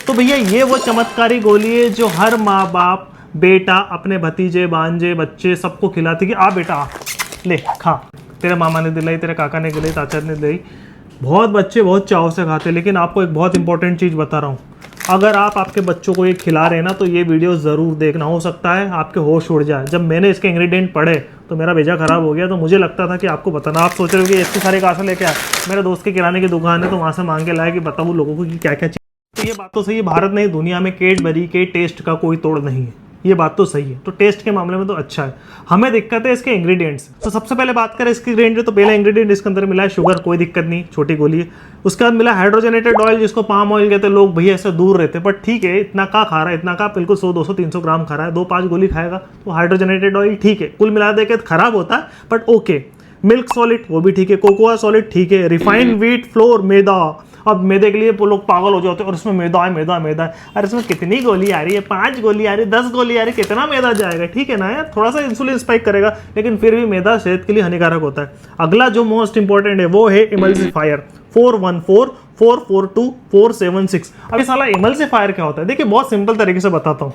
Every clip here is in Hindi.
तो भैया ये वो चमत्कारी गोली है जो हर माँ बाप बेटा अपने भतीजे भांजे बच्चे सबको खिलाते कि आ बेटा आ, ले खा, तेरे मामा ने दिलाई, तेरे काका ने दिलाई, चाचा ने दिलाई। बहुत बच्चे बहुत चाव से खाते हैं। लेकिन आपको एक बहुत इंपॉर्टेंट चीज़ बता रहा हूँ, अगर आप आपके बच्चों को ये खिला रहे हैं ना तो ये वीडियो ज़रूर देखना। हो सकता है आपके होश उड़ जाए। जब मैंने इसके इंग्रेडिएंट पढ़े तो मेरा भेजा ख़राब हो गया। तो मुझे लगता था कि आपको बताना, आप सोच रहे हो कि इतने सारे कहाँ से लेके आए। मेरे दोस्त के किराने की दुकान है तो वहाँ से मांग के लाया कि बताऊँ लोगों को कि क्या क्या चीज़। तो ये बात तो सही है, भारत नहीं दुनिया में कैडबरी के टेस्ट का कोई तोड़ नहीं है, ये बात तो सही है। तो टेस्ट के मामले में तो अच्छा है। हमें दिक्कत है इसके इंग्रेडिएंट्स। तो सबसे पहले बात करें इसके इंग्रेडिएंट, तो पहला इंग्रेडिएंट इसके अंदर मिला है शुगर, कोई दिक्कत नहीं, छोटी गोली है। उसके बाद मिला हाइड्रोजनेटेड ऑयल, जिसको पाम ऑयल कहते हैं। लोग भैया इससे दूर रहते हैं, बट ठीक है, इतना का खा रहा है, इतना का बिल्कुल 100 200 300 ग्राम खा रहा है, 2-5 गोली खाएगा तो हाइड्रोजनेटेड ऑयल ठीक है। कुल मिला देके खराब होता है बट ओके। मिल्क सॉलिड वो भी ठीक है, कोकोआ सॉलिड ठीक है, रिफाइंड व्हीट फ्लोर मैदा। अब मैदे के लिए वो लोग पागल हो जाते हैं और इसमें मैदा है मैदा मैदा है। अरे इसमें कितनी गोली आ रही है, 5 गोली आ रही है, 10 गोली आ रही है, कितना मैदा जाएगा। ठीक है ना यार, थोड़ा सा इंसुलिन स्पाइक करेगा लेकिन फिर भी मैदा सेहत के लिए हानिकारक होता है। अगला जो मोस्ट इंपॉर्टेंट है वो है इमल्सिफायर 414 442 476। अब ये साला इमल्सिफायर क्या होता है, देखिए बहुत सिंपल तरीके से बताता हूँ।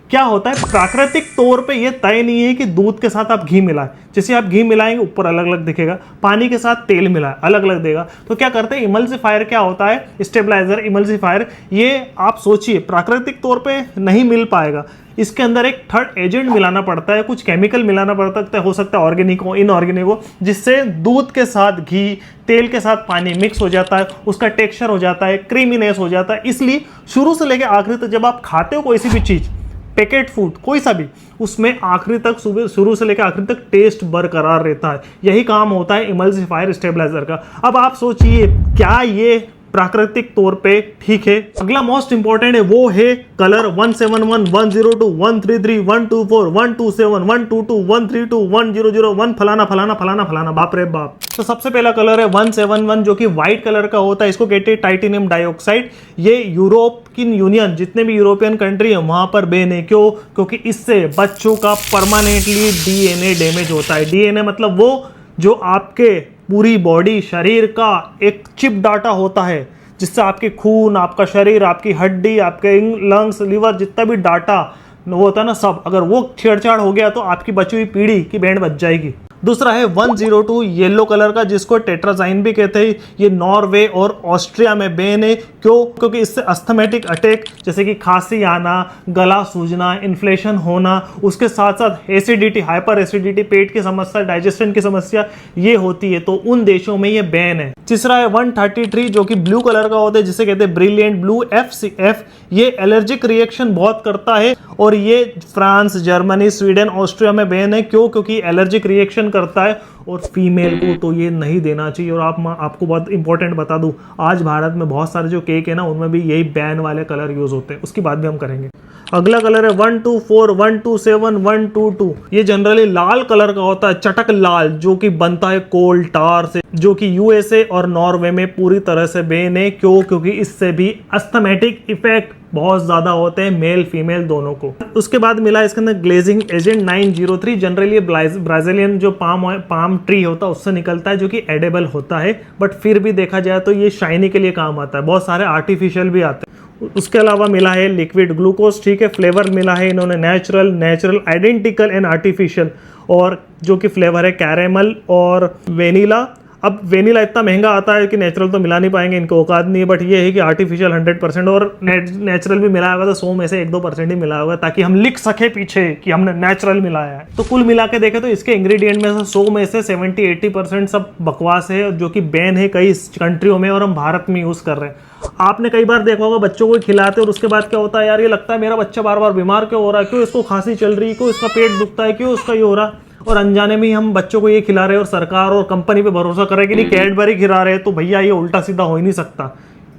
क्या होता है, प्राकृतिक तौर पे ये तय नहीं है कि दूध के साथ आप घी मिलाएं। जैसे आप घी मिलाएंगे ऊपर अलग अलग दिखेगा, पानी के साथ तेल मिलाएं अलग अलग देगा। तो क्या करते हैं, इमल्सिफायर क्या होता है, स्टेबलाइजर इमल्सिफायर। ये आप सोचिए प्राकृतिक तौर पे नहीं मिल पाएगा, इसके अंदर एक थर्ड एजेंट मिलाना पड़ता है, कुछ केमिकल मिलाना पड़ता है, हो सकता है ऑर्गेनिक हो इनऑर्गेनिक हो, जिससे दूध के साथ घी तेल के साथ पानी मिक्स हो जाता है, उसका टेक्सचर हो जाता है, क्रीमीनेस हो जाता है। इसलिए शुरू से लेकर आखिरी तक जब आप खाते हो कोई सी भी चीज़, पैकेट फूड कोई सा भी, उसमें आखिरी तक शुरू से लेकर आखिरी तक टेस्ट बरकरार रहता है। यही काम होता है इमल्सिफायर स्टेबलाइजर का। अब आप सोचिए क्या ये प्राकृतिक तौर पे ठीक है। अगला मोस्ट इंपॉर्टेंट है वो है कलर 171 102 133 124 127 122 132 100 1 फलाना फलाना फलाना फलाना, बाप रे बाप। तो सबसे पहला कलर है 171 जो कि व्हाइट कलर का होता है, इसको कहते हैं टाइटेनियम डाइऑक्साइड। ये यूरोपियन यूनियन जितने भी यूरोपियन कंट्री है वहां पर बैन है। क्यों? क्योंकि इससे बच्चों का परमानेंटली डीएनए डैमेज होता है। डीएनए मतलब वो जो आपके पूरी बॉडी शरीर का एक चिप डाटा होता है, जिससे आपके खून, आपका शरीर, आपकी हड्डी, आपके लंग्स, लिवर, जितना भी डाटा वो होता है ना सब, अगर वो छेड़छाड़ हो गया तो आपकी बची हुई पीढ़ी की बैंड बच जाएगी। दूसरा है 102 येलो कलर का, जिसको टेट्राजाइन भी कहते हैं। ये नॉर्वे और ऑस्ट्रिया में बैन है। क्यों? क्योंकि इससे अस्थमेटिक अटैक जैसे कि खांसी आना, गला सूजना, इन्फ्लेशन होना, उसके साथ साथ एसिडिटी, हाइपर एसिडिटी, पेट की समस्या, डाइजेशन की समस्या ये होती है। तो उन देशों में ये बैन है। तीसरा है 133 जो कि ब्लू कलर का होता है, जिसे कहते हैं ब्रिलियंट ब्लू FCF। ये एलर्जिक रिएक्शन बहुत करता है और ये फ्रांस, जर्मनी, स्वीडन, ऑस्ट्रिया में बैन है। क्यों? क्योंकि एलर्जिक रिएक्शन करता है और फीमेल को तो ये नहीं देना चाहिए। और आपको बहुत इंपॉर्टेंट बता दूं, आज भारत में बहुत सारे जो केक है ना उनमें भी यही बैन वाले कलर यूज होते हैं, उसकी बात भी हम करेंगे। अगला कलर है 124 127 122। ये जनरली लाल कलर का होता है, चटक लाल, जो कि बनता है कोल टार से, जो कि USA और नॉर्वे में पूरी तरह से बैन है। क्यों? क्योंकि इससे भी अस्थमेटिक इफेक्ट बहुत ज्यादा होते हैं मेल फीमेल दोनों को। उसके बाद मिला इसके अंदर ग्लेजिंग एजेंट 903। जनरली ब्राजीलियन जो पाम ट्री होता है उससे निकलता है, जो कि एडेबल होता है, बट फिर भी देखा जाए तो ये शाइनी के लिए काम आता है। बहुत सारे आर्टिफिशियल भी आते हैं। उसके अलावा मिला है लिक्विड ग्लूकोज, ठीक है। फ्लेवर मिला है इन्होंने नेचुरल, आइडेंटिकल एंड आर्टिफिशियल, और जो कि फ्लेवर है कैरेमल और वेनिला। अब वेनिला इतना महंगा आता है कि नेचुरल तो मिला नहीं पाएंगे, इनको औकात नहीं है, बट ये है कि आर्टिफिशियल 100% और नेचुरल भी मिला होगा तो 100 में से 1-2% ही मिला होगा, ताकि हम लिख सके पीछे कि हमने नेचुरल मिलाया है। तो कुल मिला के देखें तो इसके इंग्रेडिएंट में से 100 में से 70-80% सब बकवास है, जो कि बैन है कई कंट्रियों में और हम भारत में यूज कर रहे हैं। आपने कई बार देखा होगा बच्चों को खिलाते और उसके बाद क्या होता है, यार ये लगता है मेरा बच्चा बार बार बीमार क्यों हो रहा है, क्यों इसको खांसी चल रही है, क्यों इसका पेट दुखता है, क्यों इसका ये हो रहा है, और अनजाने में ही हम बच्चों को ये खिला रहे हैं और सरकार और कंपनी पे भरोसा कर रहे हैं कि नहीं कैडबरी खिला रहे हैं। तो भैया ये उल्टा सीधा हो ही नहीं सकता।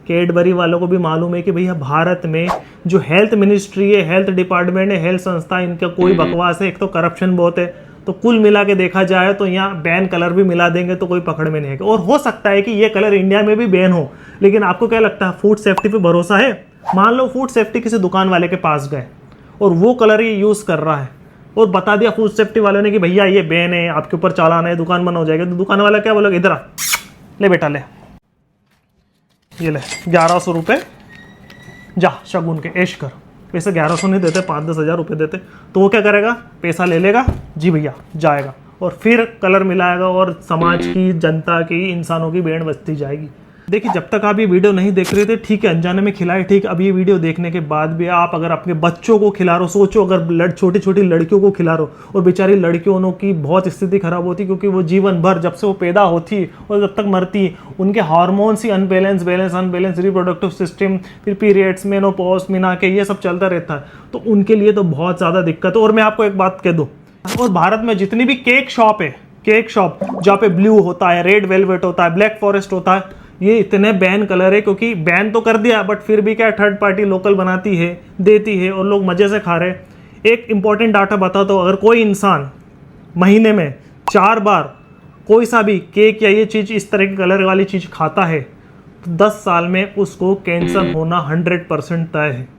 कैडबरी वालों को भी मालूम है कि भैया भारत में जो हेल्थ मिनिस्ट्री है, हेल्थ डिपार्टमेंट है, हेल्थ संस्था, इनका कोई बकवास है, एक तो करप्शन बहुत है। तो कुल मिला के देखा जाए तो यहाँ बैन कलर भी मिला देंगे तो कोई पकड़ में नहीं है। और हो सकता है कि ये कलर इंडिया में भी बैन हो, लेकिन आपको क्या लगता है, फूड सेफ्टी पे भरोसा है? मान लो फूड सेफ्टी किसी दुकान वाले के पास गए और वो कलर ये यूज कर रहा है और बता दिया फूड सेफ्टी वालों ने कि भैया ये बैन है, आपके ऊपर चालान है, दुकान बंद हो जाएगी, तो दुकान वाला क्या बोलेगा, इधर आ, ले बेटा ले, ये ले 1100 रुपये जा शगुन के ऐश कर। पैसे 1100 नहीं देते, 5-10 हज़ार रुपये देते, तो वो क्या करेगा, पैसा ले लेगा, जी भैया जाएगा, और फिर कलर मिलाएगा और समाज की, जनता की, इंसानों की बैंड बजती जाएगी। देखिए, जब तक आप ये वीडियो नहीं देख रहे थे, ठीक है, अनजाने में खिलाए, ठीक। अब ये वीडियो देखने के बाद भी आप अगर अपने बच्चों को खिला रहे हो, सोचो अगर छोटी छोटी लड़कियों को खिला रहे हो, और बेचारी लड़कियों की बहुत स्थिति खराब होती, क्योंकि वो जीवन भर जब से वो पैदा होती है और जब तक मरती है, उनके हार्मोन्स ही अनबैलेंस, अनबैलेंस, रिप्रोडक्टिव सिस्टम, फिर पीरियड्स, मेनोपॉज, मिना के ये सब चलता रहता है, तो उनके लिए तो बहुत ज़्यादा दिक्कत है। और मैं आपको एक बात कह दूँ, और भारत में जितनी भी केक शॉप है, केक शॉप जहाँ पे ब्लू होता है, रेड वेलवेट होता है, ब्लैक फॉरेस्ट होता है, ये इतने बैन कलर है, क्योंकि बैन तो कर दिया बट फिर भी क्या, थर्ड पार्टी लोकल बनाती है, देती है, और लोग मज़े से खा रहे हैं। एक इंपॉर्टेंट डाटा बताता हूँ, अगर कोई इंसान महीने में 4 बार कोई सा भी केक या ये चीज़, इस तरह की कलर वाली चीज़ खाता है, तो 10 साल में उसको कैंसर होना 100% तय है।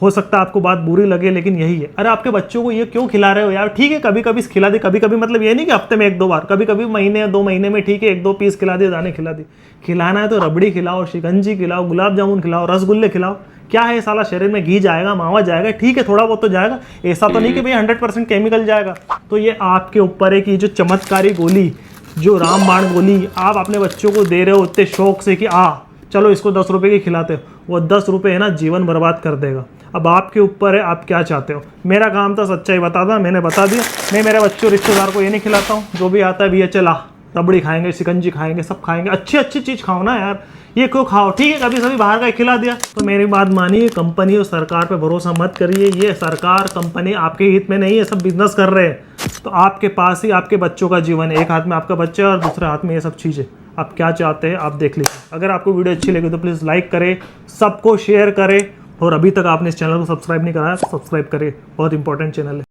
हो सकता है आपको बात बुरी लगे, लेकिन यही है। अरे आपके बच्चों को ये क्यों खिला रहे हो यार? ठीक है, कभी कभी खिला दे, कभी कभी मतलब ये नहीं कि हफ्ते में 1-2 बार, कभी कभी महीने या 2 महीने में, ठीक है, 1-2 पीस खिला दिए, दाने खिला दिए। खिलाना है तो रबड़ी खिलाओ, शिकंजी खिलाओ, गुलाब जामुन खिलाओ, रसगुल्ले खिलाओ। क्या है साला, शरीर में घी जाएगा, मावा जाएगा, ठीक है, थोड़ा बहुत तो जाएगा, ऐसा तो नहीं कि भैया 100% केमिकल जाएगा। तो ये आपके ऊपर है कि जो चमत्कारी गोली, जो रामबाण गोली आप अपने बच्चों को दे रहे हो इतने शौक से कि चलो इसको 10 रुपये की खिलाते हो, वो 10 रुपये है ना, जीवन बर्बाद कर देगा। अब आपके ऊपर है, आप क्या चाहते हो। मेरा काम था सच्चाई बताना, मैंने बता दिया। मैं मेरे बच्चों रिश्तेदार को ये नहीं खिलाता हूँ, जो भी आता है भैया चला रबड़ी खाएंगे, शिकंजी खाएंगे, सब खाएंगे, अच्छी अच्छी चीज़ खाओ ना यार, ये क्यों खाओ, ठीक है, कभी सभी बाहर का खिला दिया। तो मेरी बात मानिए, कंपनी और सरकार पे भरोसा मत करिए, ये सरकार कंपनी आपके हित में नहीं है, सब बिजनेस कर रहे हैं। तो आपके पास ही आपके बच्चों का जीवन है, एक हाथ में आपका बच्चा है और दूसरे हाथ में ये सब चीज़ें। आप क्या चाहते हैं आप देख लीजिए। अगर आपको वीडियो अच्छी लगी तो प्लीज़ लाइक करें, सबको शेयर करें, और अभी तक आपने इस चैनल को सब्सक्राइब नहीं करा है तो सब्सक्राइब करें, बहुत इंपॉर्टेंट चैनल है।